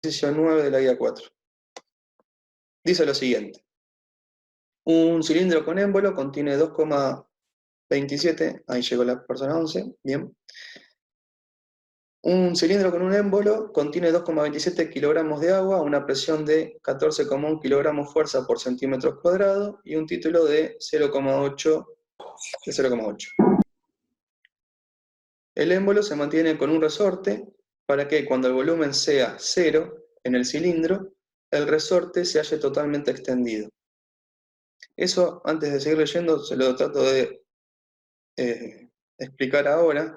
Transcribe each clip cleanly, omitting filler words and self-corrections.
ejercicio 9 de la guía 4. Dice lo siguiente. Un cilindro con émbolo contiene 2,27, ahí llegó la persona 11, bien. Un cilindro con un émbolo contiene 2,27 kilogramos de agua, una presión de 14,1 kilogramos fuerza por centímetro cuadrado y un título de 0,8. El émbolo se mantiene con un resorte para que cuando el volumen sea 0 en el cilindro, el resorte se halle totalmente extendido. Eso, antes de seguir leyendo, se lo trato de explicar ahora.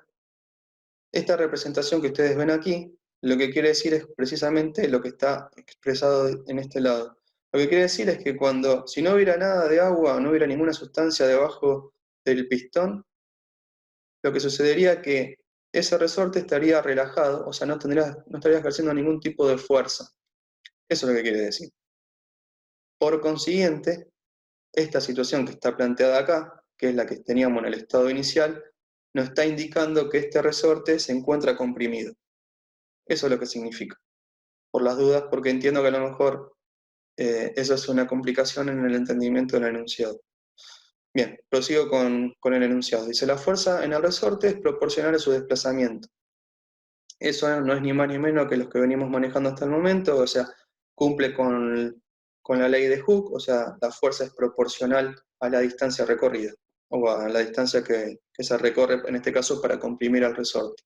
Esta representación que ustedes ven aquí, lo que quiere decir es precisamente lo que está expresado en este lado. Lo que quiere decir es que si no hubiera nada de agua, no hubiera ninguna sustancia debajo del pistón, lo que sucedería es que ese resorte estaría relajado, o sea, no estaría ejerciendo ningún tipo de fuerza. Eso es lo que quiere decir. Por consiguiente, esta situación que está planteada acá, que es la que teníamos en el estado inicial, nos está indicando que este resorte se encuentra comprimido. Eso es lo que significa. Por las dudas, porque entiendo que a lo mejor eso es una complicación en el entendimiento del enunciado. Bien, prosigo con el enunciado. Dice, la fuerza en el resorte es proporcional a su desplazamiento. Eso no es ni más ni menos que los que venimos manejando hasta el momento, o sea, cumple con la ley de Hooke, o sea, la fuerza es proporcional a la distancia recorrida, o a la distancia que se recorre, en este caso, para comprimir al resorte.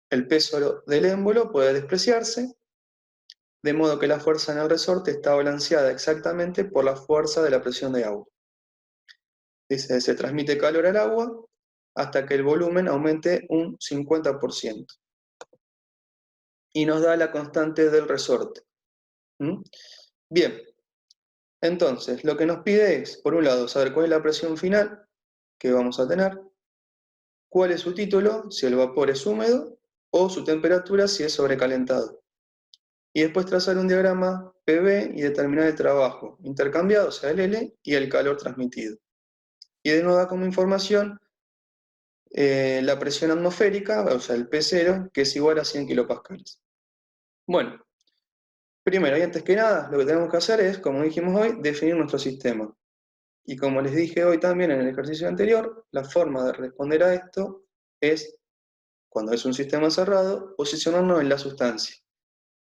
El peso del émbolo puede despreciarse, de modo que la fuerza en el resorte está balanceada exactamente por la fuerza de la presión de agua. Dice, se transmite calor al agua hasta que el volumen aumente un 50%. Y nos da la constante del resorte. Bien, entonces lo que nos pide es, por un lado, saber cuál es la presión final que vamos a tener, cuál es su título, si el vapor es húmedo, o su temperatura si es sobrecalentado. Y después trazar un diagrama PV y determinar el trabajo intercambiado, o sea, el L, y el calor transmitido. Y de nuevo da como información la presión atmosférica, o sea, el P0, que es igual a 100 kilopascales. Bueno, primero y antes que nada, lo que tenemos que hacer es, como dijimos hoy, definir nuestro sistema. Y como les dije hoy también en el ejercicio anterior, la forma de responder a esto es, cuando es un sistema cerrado, posicionarnos en la sustancia.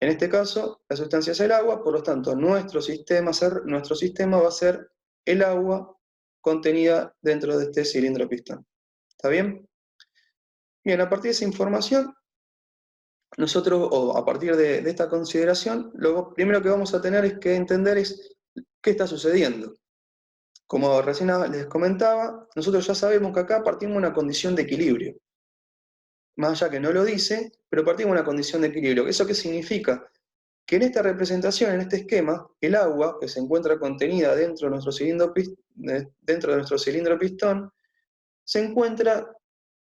En este caso, la sustancia es el agua, por lo tanto, nuestro sistema va a ser el agua contenida dentro de este cilindro pistón. ¿Está bien? Bien, a partir de esa información, nosotros, o a partir de esta consideración, lo primero que vamos a tener es que entender es qué está sucediendo. Como recién les comentaba, nosotros ya sabemos que acá partimos de una condición de equilibrio. Más allá que no lo dice, pero partimos de una condición de equilibrio. ¿Eso qué significa? Que en esta representación, en este esquema, el agua que se encuentra contenida dentro de nuestro cilindro pistón, se encuentra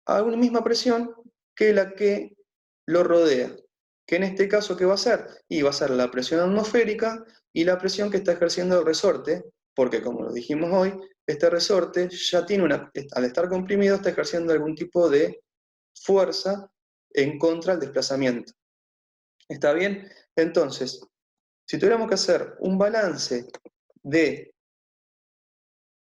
a una misma presión que la que lo rodea. Que en este caso, ¿qué va a ser? Y va a ser la presión atmosférica y la presión que está ejerciendo el resorte, porque como lo dijimos hoy, este resorte ya tiene al estar comprimido, está ejerciendo algún tipo de fuerza en contra del desplazamiento. ¿Está bien? Entonces, si tuviéramos que hacer un balance de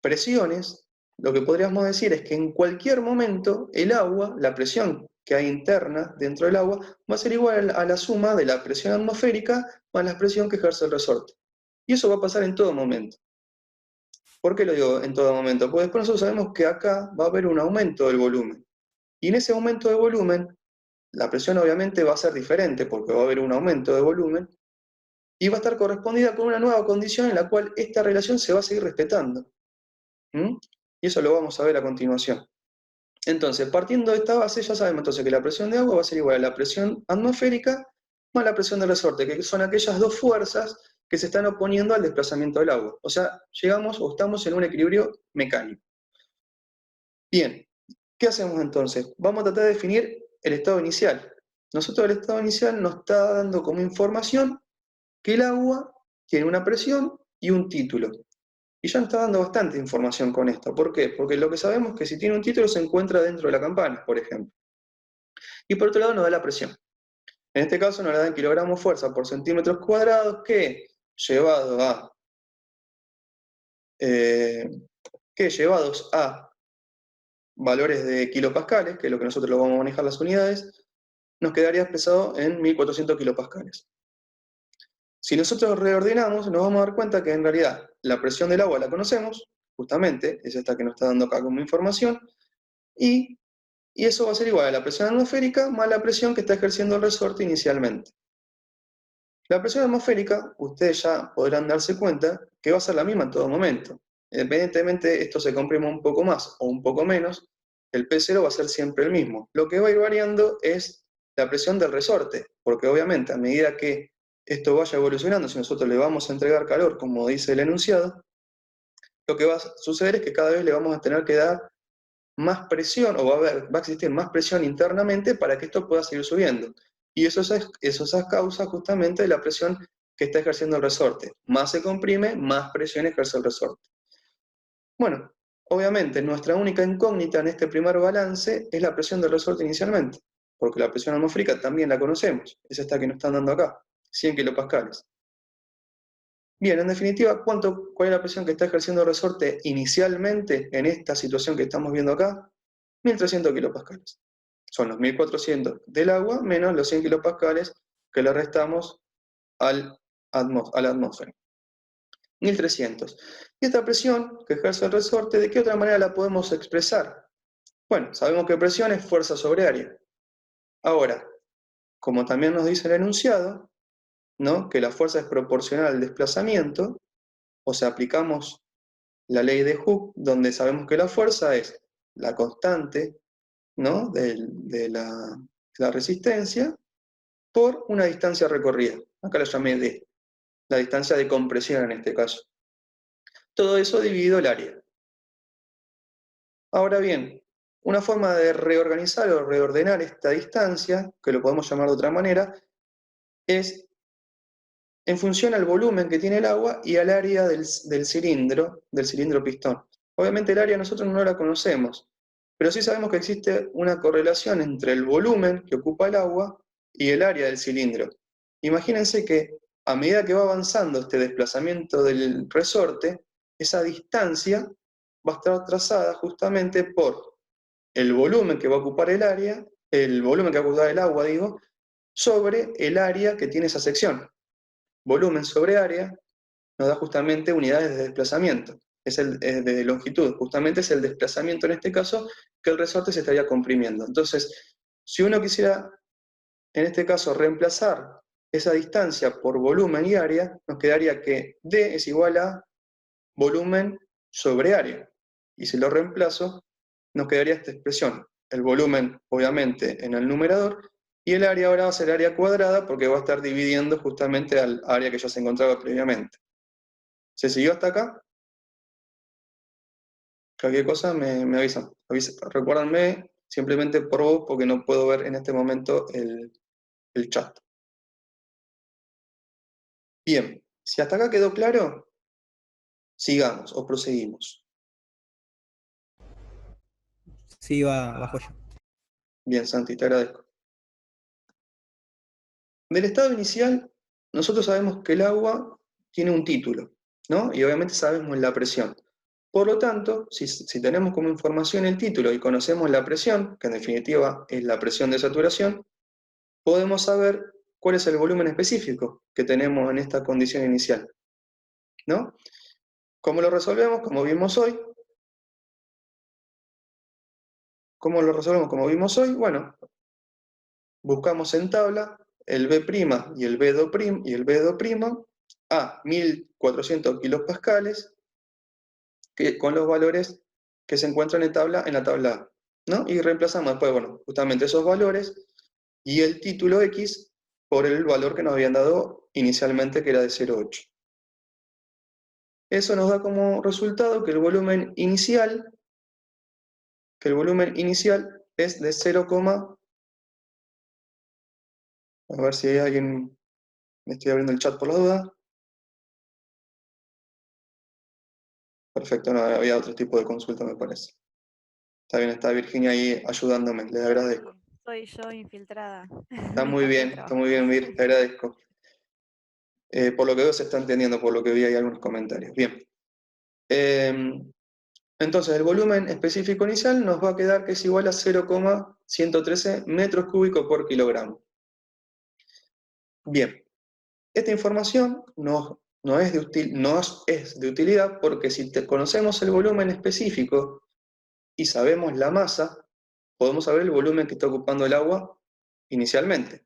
presiones, lo que podríamos decir es que en cualquier momento el agua, la presión que hay interna dentro del agua, va a ser igual a la suma de la presión atmosférica más la presión que ejerce el resorte. Y eso va a pasar en todo momento. ¿Por qué lo digo en todo momento? Porque después nosotros sabemos que acá va a haber un aumento del volumen. Y en ese aumento de volumen, la presión obviamente va a ser diferente porque va a haber un aumento de volumen y va a estar correspondida con una nueva condición en la cual esta relación se va a seguir respetando. Y eso lo vamos a ver a continuación. Entonces, partiendo de esta base, ya sabemos entonces que la presión de agua va a ser igual a la presión atmosférica más la presión del resorte, que son aquellas dos fuerzas que se están oponiendo al desplazamiento del agua. O sea, llegamos o estamos en un equilibrio mecánico. Bien, ¿qué hacemos entonces? Vamos a tratar de definir el estado inicial. Nosotros el estado inicial nos está dando como información que el agua tiene una presión y un título. Y ya nos está dando bastante información con esto. ¿Por qué? Porque lo que sabemos es que si tiene un título se encuentra dentro de la campana, por ejemplo. Y por otro lado nos da la presión. En este caso nos la da en kilogramos fuerza por centímetros cuadrados, que llevados a valores de kilopascales, que es lo que nosotros lo vamos a manejar las unidades, nos quedaría expresado en 1400 kilopascales. Si nosotros reordenamos, nos vamos a dar cuenta que en realidad la presión del agua la conocemos, justamente, es esta que nos está dando acá como información, y eso va a ser igual a la presión atmosférica más la presión que está ejerciendo el resorte inicialmente. La presión atmosférica, ustedes ya podrán darse cuenta que va a ser la misma en todo momento. Independientemente esto se comprima un poco más o un poco menos, el P0 va a ser siempre el mismo. Lo que va a ir variando es la presión del resorte, porque obviamente a medida que esto vaya evolucionando, si nosotros le vamos a entregar calor, como dice el enunciado, lo que va a suceder es que cada vez le vamos a tener que dar más presión, o va a existir más presión internamente para que esto pueda seguir subiendo. Y eso es a causa justamente de la presión que está ejerciendo el resorte. Más se comprime, más presión ejerce el resorte. Bueno, obviamente nuestra única incógnita en este primer balance es la presión del resorte inicialmente, porque la presión atmosférica también la conocemos, es esta que nos están dando acá, 100 kilopascales. Bien, en definitiva, ¿cuál es la presión que está ejerciendo el resorte inicialmente en esta situación que estamos viendo acá? 1300 kilopascales. Son los 1400 del agua menos los 100 kilopascales que le restamos a la atmósfera. 1300. Y esta presión que ejerce el resorte, ¿de qué otra manera la podemos expresar? Bueno, sabemos que presión es fuerza sobre área. Ahora, como también nos dice el enunciado, ¿no?, que la fuerza es proporcional al desplazamiento, o sea, aplicamos la ley de Hooke, donde sabemos que la fuerza es la constante, ¿no?, de la resistencia por una distancia recorrida. Acá la llamé D, la distancia de compresión en este caso. Todo eso dividido el área. Ahora bien, una forma de reorganizar o reordenar esta distancia, que lo podemos llamar de otra manera, es en función al volumen que tiene el agua y al área del cilindro pistón. Obviamente el área nosotros no la conocemos, pero sí sabemos que existe una correlación entre el volumen que ocupa el agua y el área del cilindro. Imagínense que a medida que va avanzando este desplazamiento del resorte, esa distancia va a estar trazada justamente por el volumen que va a ocupar el área, el volumen que va a ocupar el agua, digo, sobre el área que tiene esa sección. Volumen sobre área nos da justamente unidades de desplazamiento, es de longitud, justamente es el desplazamiento en este caso que el resorte se estaría comprimiendo. Entonces, si uno quisiera, en este caso, reemplazar esa distancia por volumen y área, nos quedaría que D es igual a volumen sobre área. Y si lo reemplazo, nos quedaría esta expresión. El volumen, obviamente, en el numerador, y el área ahora va a ser área cuadrada porque va a estar dividiendo justamente al área que ya se encontraba previamente. ¿Se siguió hasta acá? Cualquier cosa me avisan. Recuérdenme simplemente por vos porque no puedo ver en este momento el chat. Bien, si hasta acá quedó claro, sigamos o proseguimos. Sí, va joya. Bien, Santi, te agradezco. Del estado inicial, nosotros sabemos que el agua tiene un título, ¿no? Y obviamente sabemos la presión. Por lo tanto, si tenemos como información el título y conocemos la presión, que en definitiva es la presión de saturación, podemos saber cuál es el volumen específico que tenemos en esta condición inicial, ¿no? ¿Cómo lo resolvemos? Como vimos hoy. ¿Cómo lo resolvemos? Como vimos hoy, bueno, buscamos en tabla el B' y el B2' a 1400 kilopascales con los valores que se encuentran en la tabla A, ¿no? Y reemplazamos después, bueno, justamente esos valores y el título X por el valor que nos habían dado inicialmente, que era de 0,8. Eso nos da como resultado que el volumen inicial es de 0, a ver si hay alguien, me estoy abriendo el chat por la duda. Perfecto, no, había otro tipo de consulta, me parece. Está bien, está Virginia ahí ayudándome, les agradezco. Soy yo infiltrada. Está Me muy costó bien, está muy bien, Vir, te agradezco. Por lo que veo se está entendiendo, por lo que vi ahí algunos comentarios. Bien. Entonces, el volumen específico inicial nos va a quedar que es igual a 0,113 metros cúbicos por kilogramo. Bien, esta información no es de utilidad porque si conocemos el volumen específico y sabemos la masa, podemos saber el volumen que está ocupando el agua inicialmente.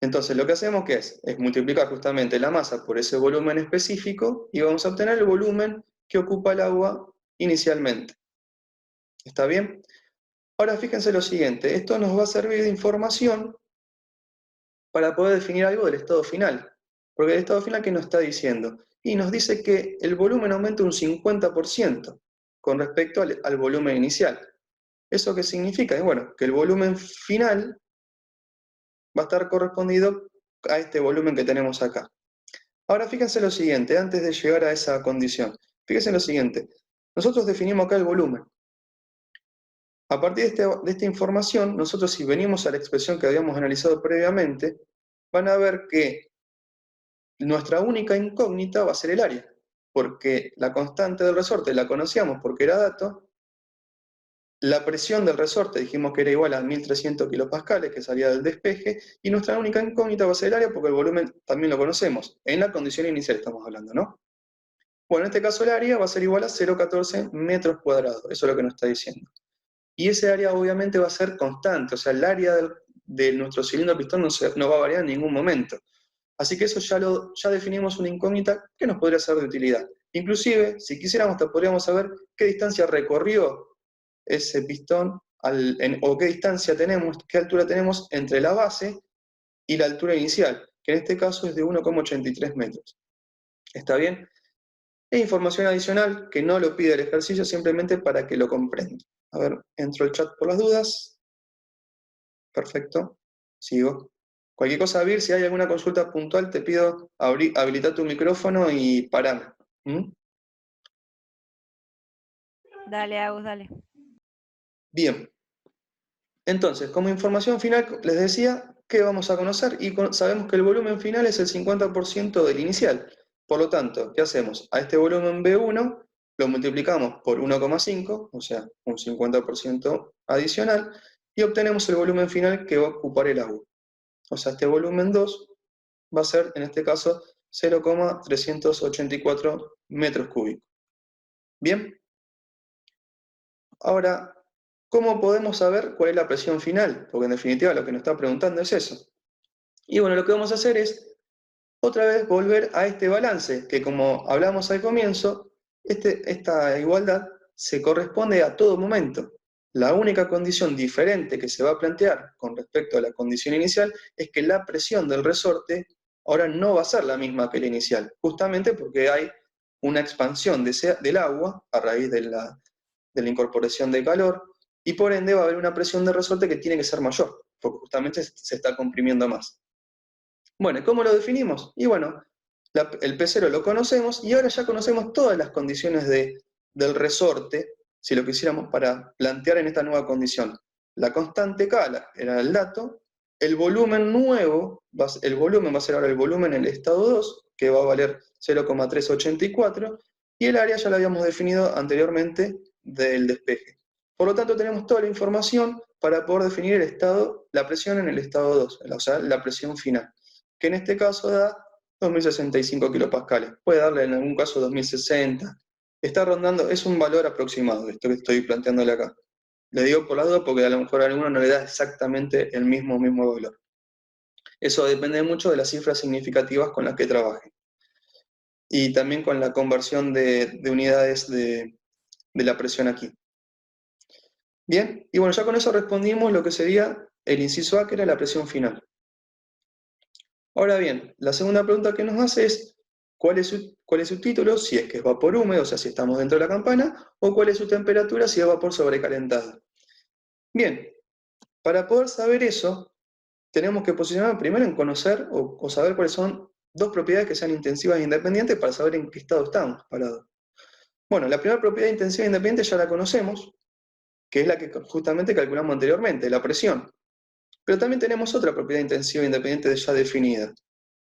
Entonces lo que hacemos ¿qué es multiplicar justamente la masa por ese volumen específico y vamos a obtener el volumen que ocupa el agua inicialmente. ¿Está bien? Ahora fíjense lo siguiente, esto nos va a servir de información para poder definir algo del estado final. Porque el estado final, ¿qué nos está diciendo? Y nos dice que el volumen aumenta un 50% con respecto al volumen inicial. ¿Eso qué significa? Bueno, que el volumen final va a estar correspondido a este volumen que tenemos acá. Ahora fíjense lo siguiente, antes de llegar a esa condición. Fíjense lo siguiente, nosotros definimos acá el volumen. A partir de esta información, nosotros si venimos a la expresión que habíamos analizado previamente, van a ver que nuestra única incógnita va a ser el área, porque la constante del resorte la conocíamos porque era dato, la presión del resorte dijimos que era igual a 1300 kilopascales que salía del despeje, y nuestra única incógnita va a ser el área porque el volumen también lo conocemos, en la condición inicial estamos hablando, ¿no? Bueno, en este caso el área va a ser igual a 0,14 metros cuadrados, eso es lo que nos está diciendo. Y ese área obviamente va a ser constante, o sea, el área de nuestro cilindro pistón no va a variar en ningún momento. Así que eso ya definimos una incógnita que nos podría ser de utilidad. Inclusive, si quisiéramos, hasta podríamos saber qué distancia recorrió ese pistón, o qué distancia tenemos, qué altura tenemos entre la base y la altura inicial, que en este caso es de 1,83 metros. ¿Está bien? Es información adicional que no lo pide el ejercicio, simplemente para que lo comprenda. A ver, entro al chat por las dudas. Perfecto. Sigo. Cualquier cosa, Vir, si hay alguna consulta puntual, te pido habilitar tu micrófono y parame. Dale, Agus, dale. Bien. Entonces, como información final, les decía que vamos a conocer y sabemos que el volumen final es el 50% del inicial. Por lo tanto, ¿qué hacemos? A este volumen B1 lo multiplicamos por 1,5, o sea, un 50% adicional, y obtenemos el volumen final que va a ocupar el agua. O sea, este volumen 2 va a ser, en este caso, 0,384 metros cúbicos. ¿Bien? Ahora, ¿cómo podemos saber cuál es la presión final? Porque en definitiva lo que nos está preguntando es eso. Y bueno, lo que vamos a hacer es, otra vez, volver a este balance, que como hablamos al comienzo, esta igualdad se corresponde a todo momento. La única condición diferente que se va a plantear con respecto a la condición inicial es que la presión del resorte ahora no va a ser la misma que la inicial, justamente porque hay una expansión del agua a raíz de la incorporación de calor, y por ende va a haber una presión de resorte que tiene que ser mayor, porque justamente se está comprimiendo más. Bueno, ¿y cómo lo definimos? Y bueno, el P0 lo conocemos, y ahora ya conocemos todas las condiciones del resorte, si lo quisiéramos para plantear en esta nueva condición. La constante K era el dato, el volumen nuevo, el volumen va a ser ahora el volumen en el estado 2, que va a valer 0,384, y el área ya lo habíamos definido anteriormente del despeje. Por lo tanto, tenemos toda la información para poder definir el estado, la presión en el estado 2, o sea, la presión final, que en este caso da 2065 kilopascales. Puede darle en algún caso 2060. Está rondando, es un valor aproximado, esto que estoy planteándole acá. Le digo por la duda porque a lo mejor a alguno no le da exactamente el mismo valor. Eso depende mucho de las cifras significativas con las que trabaje. Y también con la conversión de unidades de la presión aquí. Bien, y bueno, ya con eso respondimos lo que sería el inciso A, que era la presión final. Ahora bien, la segunda pregunta que nos hace es, ¿cuál es su título? Si es que es vapor húmedo, o sea, si estamos dentro de la campana, o cuál es su temperatura si es vapor sobrecalentado. Bien, para poder saber eso, tenemos que posicionar primero en conocer o saber cuáles son dos propiedades que sean intensivas e independientes para saber en qué estado estamos parados. Bueno, la primera propiedad intensiva e independiente ya la conocemos, que es la que justamente calculamos anteriormente, la presión. Pero también tenemos otra propiedad intensiva independiente ya definida,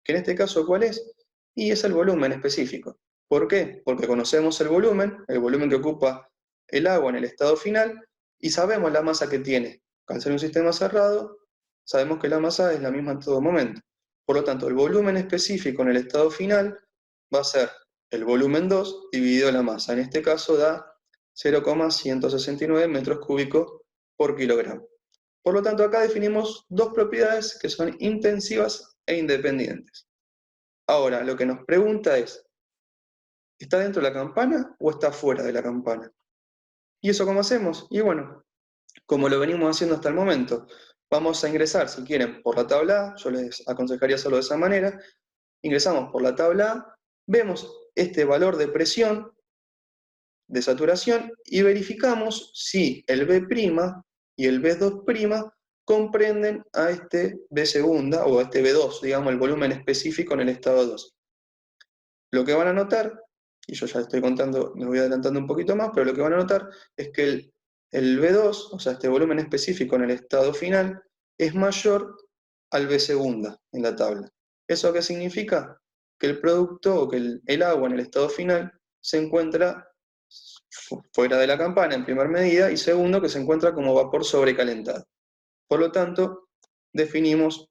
que en este caso, ¿cuál es? Y es el volumen específico. ¿Por qué? Porque conocemos el volumen que ocupa el agua en el estado final, y sabemos la masa que tiene. Al ser un sistema cerrado, sabemos que la masa es la misma en todo momento. Por lo tanto, el volumen específico en el estado final va a ser el volumen 2 dividido la masa. En este caso da 0,169 metros cúbicos por kilogramo. Por lo tanto, acá definimos dos propiedades que son intensivas e independientes. Ahora, lo que nos pregunta es, ¿está dentro de la campana o está fuera de la campana? ¿Y eso cómo hacemos? Y bueno, como lo venimos haciendo hasta el momento, vamos a ingresar, si quieren, por la tabla A, yo les aconsejaría hacerlo de esa manera, ingresamos por la tabla A, vemos este valor de presión, de saturación, y verificamos si el B' y el B2' comprenden a este B segunda, o a este B2, digamos, el volumen específico en el estado 2. Lo que van a notar, y yo ya estoy contando, me voy adelantando un poquito más, pero lo que van a notar es que el B2, o sea, este volumen específico en el estado final, es mayor al B segunda en la tabla. ¿Eso qué significa? Que el producto, o que el agua en el estado final, se encuentra fuera de la campana en primera medida, y segundo, que se encuentra como vapor sobrecalentado. Por lo tanto, definimos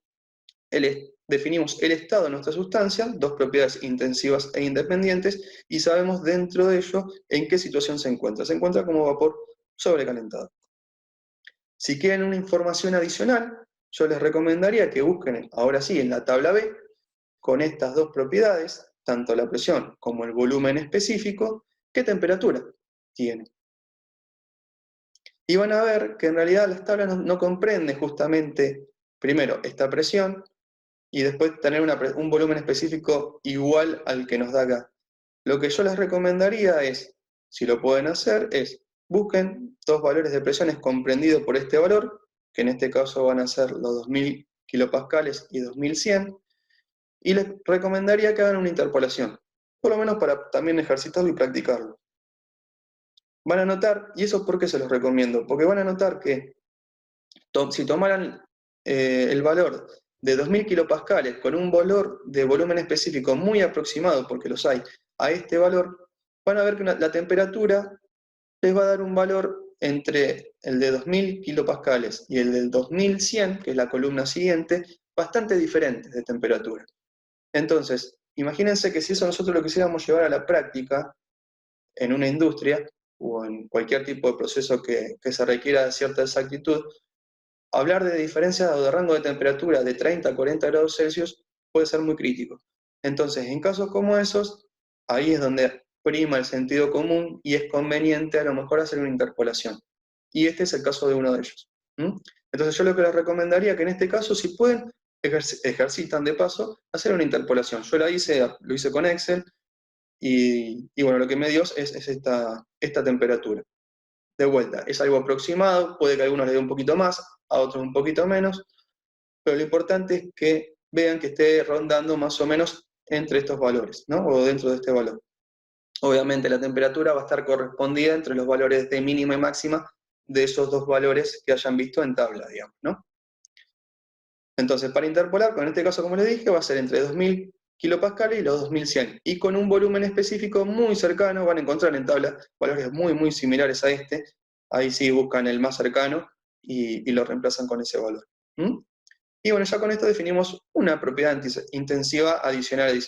el estado de nuestra sustancia, dos propiedades intensivas e independientes, y sabemos dentro de ello en qué situación se encuentra. Se encuentra como vapor sobrecalentado. Si quieren una información adicional, yo les recomendaría que busquen, ahora sí, en la tabla B, con estas dos propiedades, tanto la presión como el volumen específico, qué temperatura tiene. Y van a ver que en realidad las tablas no comprenden justamente, primero, esta presión, y después tener un volumen específico igual al que nos da acá. Lo que yo les recomendaría es, si lo pueden hacer, es busquen dos valores de presiones comprendidos por este valor, que en este caso van a ser los 2000 kilopascales y 2100, y les recomendaría que hagan una interpolación, por lo menos para también ejercitarlo y practicarlo. Van a notar, y eso ¿por qué se los recomiendo? Porque van a notar que si tomaran el valor de 2000 kilopascales con un valor de volumen específico muy aproximado, porque los hay, a este valor, van a ver que la temperatura les va a dar un valor entre el de 2000 kilopascales y el del 2100, que es la columna siguiente, bastante diferentes de temperatura. Entonces, imagínense que si eso nosotros lo quisiéramos llevar a la práctica en una industria o en cualquier tipo de proceso que se requiera de cierta exactitud, hablar de diferencias o de rango de temperatura de 30 a 40 grados Celsius puede ser muy crítico. Entonces, en casos como esos, ahí es donde prima el sentido común y es conveniente a lo mejor hacer una interpolación. Y este es el caso de uno de ellos. Entonces yo lo que les recomendaría que en este caso, si pueden, ejercitan de paso, hacer una interpolación. Yo lo hice con Excel, y bueno, lo que me dio es esta temperatura. De vuelta, es algo aproximado, puede que a algunos les dé un poquito más, a otros un poquito menos, pero lo importante es que vean que esté rondando más o menos entre estos valores, ¿no? O dentro de este valor. Obviamente la temperatura va a estar correspondida entre los valores de mínima y máxima de esos dos valores que hayan visto en tabla, digamos, ¿no? Entonces, para interpolar, en este caso, como les dije, va a ser entre 2000 kilopascales y los 2100. Y con un volumen específico muy cercano, van a encontrar en tabla valores muy, muy similares a este. Ahí sí buscan el más cercano y lo reemplazan con ese valor. Y bueno, ya con esto definimos una propiedad intensiva adicional,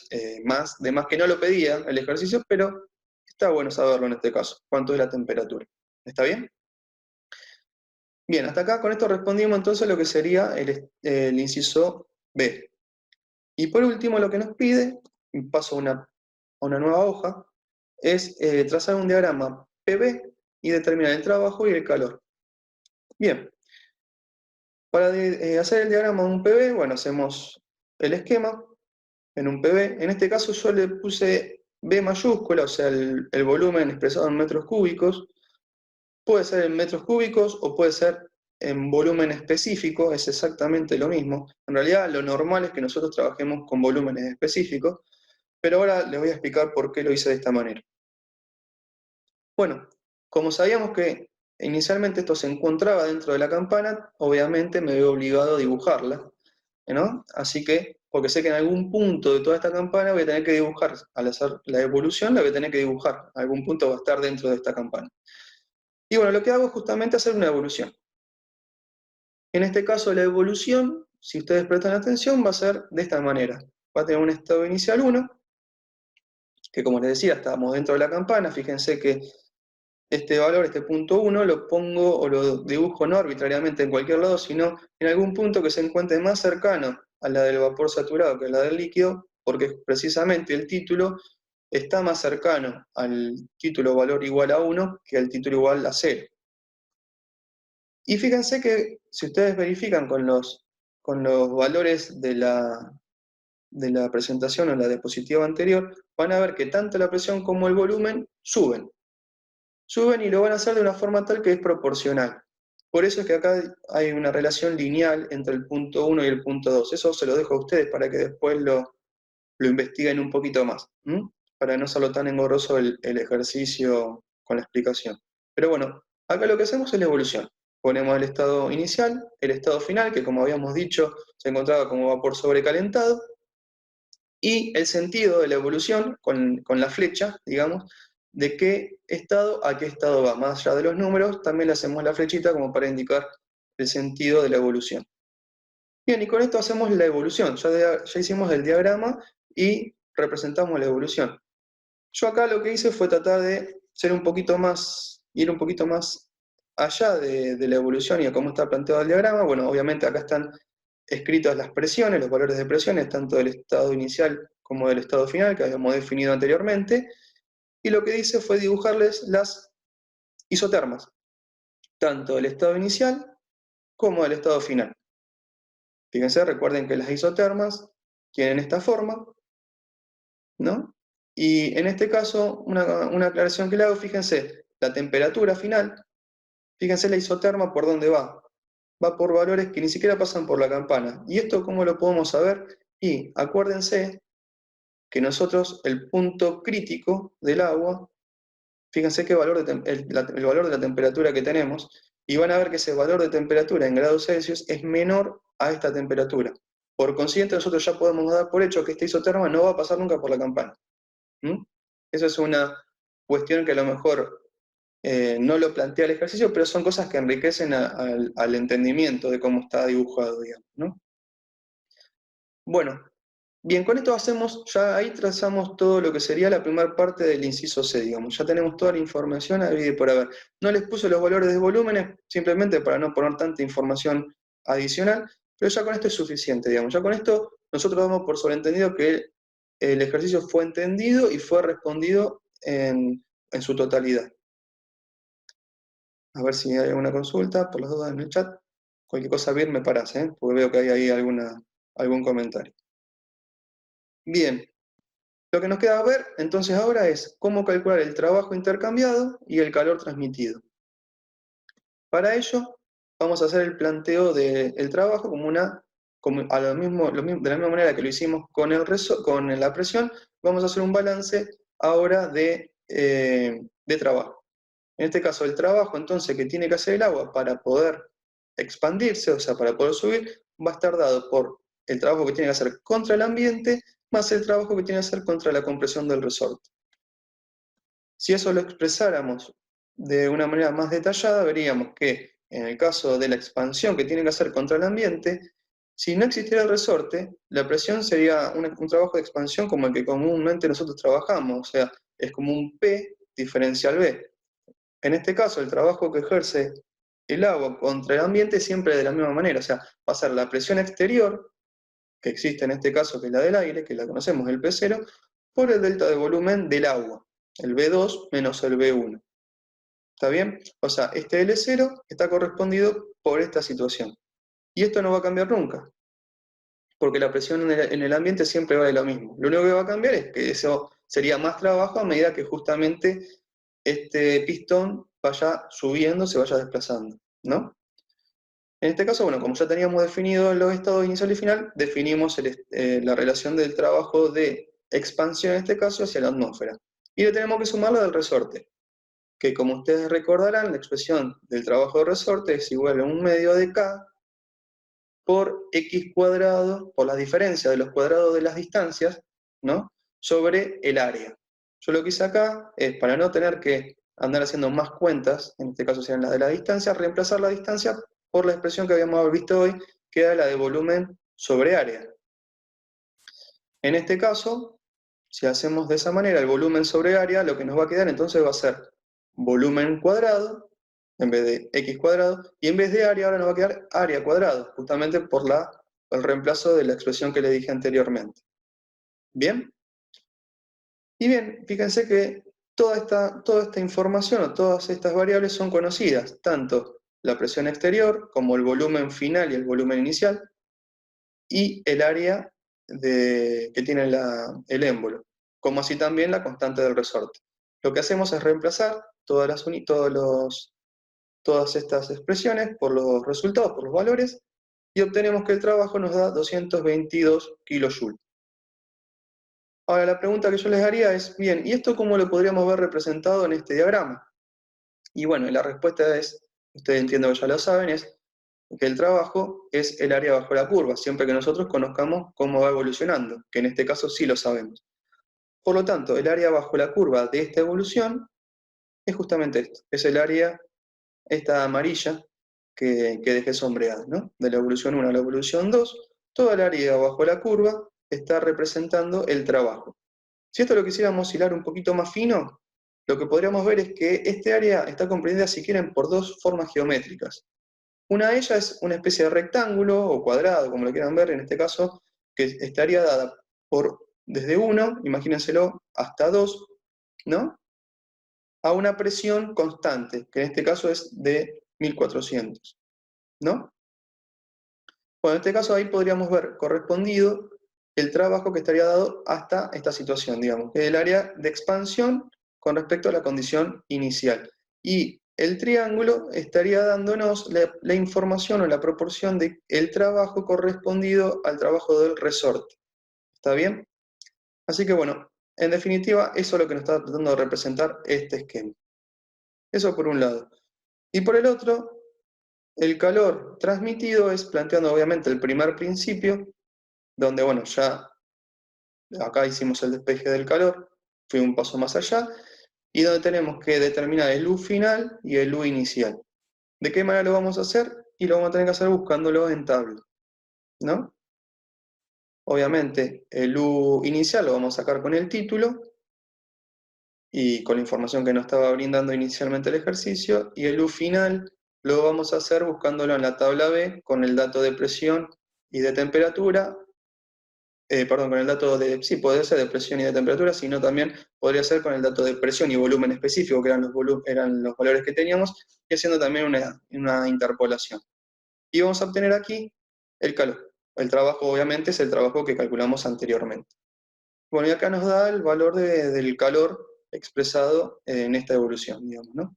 más que no lo pedía el ejercicio, pero está bueno saberlo en este caso, cuánto es la temperatura. ¿Está bien? Bien, hasta acá con esto respondimos entonces lo que sería el inciso B. Y por último lo que nos pide, y paso a una nueva hoja, es trazar un diagrama PV y determinar el trabajo y el calor. Bien, para hacer el diagrama de un PV, bueno, hacemos el esquema en un PV. En este caso yo le puse B mayúscula, o sea, el volumen expresado en metros cúbicos. Puede ser en metros cúbicos o puede ser en volumen específico, es exactamente lo mismo. En realidad lo normal es que nosotros trabajemos con volúmenes específicos, pero ahora les voy a explicar por qué lo hice de esta manera. Bueno, como sabíamos que inicialmente esto se encontraba dentro de la campana, obviamente me veo obligado a dibujarla, ¿no? Así que, porque sé que en algún punto de toda esta campana voy a tener que dibujar, al hacer la evolución la voy a tener que dibujar, algún punto va a estar dentro de esta campana. Y bueno, lo que hago es justamente hacer una evolución. En este caso la evolución, si ustedes prestan atención, va a ser de esta manera. Va a tener un estado inicial 1, que como les decía, estábamos dentro de la campana, fíjense que este valor, este punto 1, lo pongo o lo dibujo no arbitrariamente en cualquier lado, sino en algún punto que se encuentre más cercano a la del vapor saturado que a la del líquido, porque precisamente el título está más cercano al título valor igual a 1 que al título igual a 0. Y fíjense que si ustedes verifican con los valores de la presentación o la diapositiva anterior, van a ver que tanto la presión como el volumen suben. Suben y lo van a hacer de una forma tal que es proporcional. Por eso es que acá hay una relación lineal entre el punto 1 y el punto 2. Eso se lo dejo a ustedes para que después lo investiguen un poquito más, para no hacerlo tan engorroso el ejercicio con la explicación. Pero bueno, acá lo que hacemos es la evolución. Ponemos el estado inicial, el estado final, que como habíamos dicho, se encontraba como vapor sobrecalentado, y el sentido de la evolución, con la flecha, digamos, de qué estado a qué estado va. Más allá de los números, también le hacemos la flechita como para indicar el sentido de la evolución. Bien, y con esto hacemos la evolución. Ya hicimos el diagrama y representamos la evolución. Yo acá lo que hice fue tratar de ser ir un poquito más allá de la evolución y a cómo está planteado el diagrama. Bueno, obviamente acá están escritas las presiones, los valores de presiones, tanto del estado inicial como del estado final, que habíamos definido anteriormente. Y lo que hice fue dibujarles las isotermas, tanto del estado inicial como del estado final. Fíjense, recuerden que las isotermas tienen esta forma, ¿no? Y en este caso, una aclaración que le hago, fíjense, la temperatura final, fíjense la isoterma por dónde va. Va por valores que ni siquiera pasan por la campana. ¿Y esto cómo lo podemos saber? Y acuérdense que nosotros, el punto crítico del agua, fíjense qué valor el valor de la temperatura que tenemos, y van a ver que ese valor de temperatura en grados Celsius es menor a esta temperatura. Por consiguiente, nosotros ya podemos dar por hecho que esta isoterma no va a pasar nunca por la campana. Eso es una cuestión que a lo mejor no lo plantea el ejercicio, pero son cosas que enriquecen al entendimiento de cómo está dibujado, digamos, ¿no? Bueno, bien, con esto ya ahí trazamos todo lo que sería la primera parte del inciso C, digamos. Ya tenemos toda la información habida y por haber. No les puse los valores de volúmenes, simplemente para no poner tanta información adicional, pero ya con esto es suficiente, digamos. Ya con esto nosotros damos por sobreentendido que el ejercicio fue entendido y fue respondido en su totalidad. A ver si hay alguna consulta, por las dudas en el chat. Cualquier cosa bien me parás, porque veo que hay ahí algún comentario. Bien, lo que nos queda ver entonces ahora es cómo calcular el trabajo intercambiado y el calor transmitido. Para ello, vamos a hacer el planteo del trabajo de la misma manera que lo hicimos con la presión, vamos a hacer un balance ahora de trabajo. En este caso, el trabajo entonces que tiene que hacer el agua para poder expandirse, o sea, para poder subir, va a estar dado por el trabajo que tiene que hacer contra el ambiente, más el trabajo que tiene que hacer contra la compresión del resorte. Si eso lo expresáramos de una manera más detallada, veríamos que en el caso de la expansión que tiene que hacer contra el ambiente, si no existiera el resorte, la presión sería un trabajo de expansión como el que comúnmente nosotros trabajamos, o sea, es como un P diferencial B. En este caso, el trabajo que ejerce el agua contra el ambiente siempre de la misma manera, o sea, va a ser la presión exterior, que existe en este caso, que es la del aire, que la conocemos, el P0, por el delta de volumen del agua, el B2 menos el B1. ¿Está bien? O sea, este L0 está correspondido por esta situación. Y esto no va a cambiar nunca, porque la presión en el ambiente siempre va de lo mismo. Lo único que va a cambiar es que eso sería más trabajo a medida que justamente este pistón vaya subiendo, se vaya desplazando, ¿no? En este caso, bueno, como ya teníamos definido los estados inicial y final, definimos la relación del trabajo de expansión, en este caso, hacia la atmósfera. Y le tenemos que sumar la del resorte, que como ustedes recordarán, la expresión del trabajo de resorte es igual a 1/2 de K por X cuadrado, por la diferencia de los cuadrados de las distancias, ¿no?, sobre el área. Yo lo que hice acá es, para no tener que andar haciendo más cuentas, en este caso serían las de la distancia, reemplazar la distancia por la expresión que habíamos visto hoy, que era la de volumen sobre área. En este caso, si hacemos de esa manera el volumen sobre área, lo que nos va a quedar entonces va a ser volumen cuadrado, en vez de x cuadrado, y en vez de área ahora nos va a quedar área cuadrado, justamente por el reemplazo de la expresión que le dije anteriormente. ¿Bien? Y bien, fíjense que toda esta información o todas estas variables son conocidas, tanto la presión exterior como el volumen final y el volumen inicial, y el área que tiene el émbolo, como así también la constante del resorte. Lo que hacemos es reemplazar todas estas expresiones por los resultados, por los valores, y obtenemos que el trabajo nos da 222 kJ. Ahora la pregunta que yo les haría es, bien, ¿y esto cómo lo podríamos ver representado en este diagrama? Y bueno, la respuesta es, ustedes entiendo que ya lo saben, es que el trabajo es el área bajo la curva, siempre que nosotros conozcamos cómo va evolucionando, que en este caso sí lo sabemos. Por lo tanto, el área bajo la curva de esta evolución es justamente esto, es el área, esta amarilla, que dejé sombreada, ¿no? De la evolución 1 a la evolución 2, toda el área bajo la curva está representando el trabajo. Si esto lo quisiéramos hilar un poquito más fino, lo que podríamos ver es que este área está comprendida, si quieren, por dos formas geométricas. Una de ellas es una especie de rectángulo o cuadrado, como lo quieran ver, en este caso, que estaría dada desde 1, imagínenselo, hasta 2, ¿no?, a una presión constante, que en este caso es de 1400, ¿no? Bueno, en este caso ahí podríamos ver correspondido el trabajo que estaría dado hasta esta situación, digamos, que es el área de expansión con respecto a la condición inicial. Y el triángulo estaría dándonos la información o la proporción del trabajo correspondido al trabajo del resorte. ¿Está bien? Así que bueno, en definitiva, eso es lo que nos está tratando de representar este esquema. Eso por un lado. Y por el otro, el calor transmitido es planteando obviamente el primer principio, donde bueno, ya acá hicimos el despeje del calor, fui un paso más allá, y donde tenemos que determinar el U final y el U inicial. ¿De qué manera lo vamos a hacer? Y lo vamos a tener que hacer buscándolo en tabla, ¿no? Obviamente, el U inicial lo vamos a sacar con el título, y con la información que nos estaba brindando inicialmente el ejercicio, y el U final lo vamos a hacer buscándolo en la tabla B con el dato de presión y de temperatura, con el dato de, sí, puede ser de presión y de temperatura, sino también podría ser con el dato de presión y volumen específico, que eran los valores que teníamos, y haciendo también una interpolación. Y vamos a obtener aquí el calor. El trabajo, obviamente, es el trabajo que calculamos anteriormente. Bueno, y acá nos da el valor del calor expresado en esta evolución, digamos, ¿no?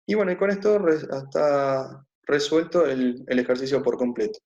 Y bueno, y con esto está resuelto el ejercicio por completo.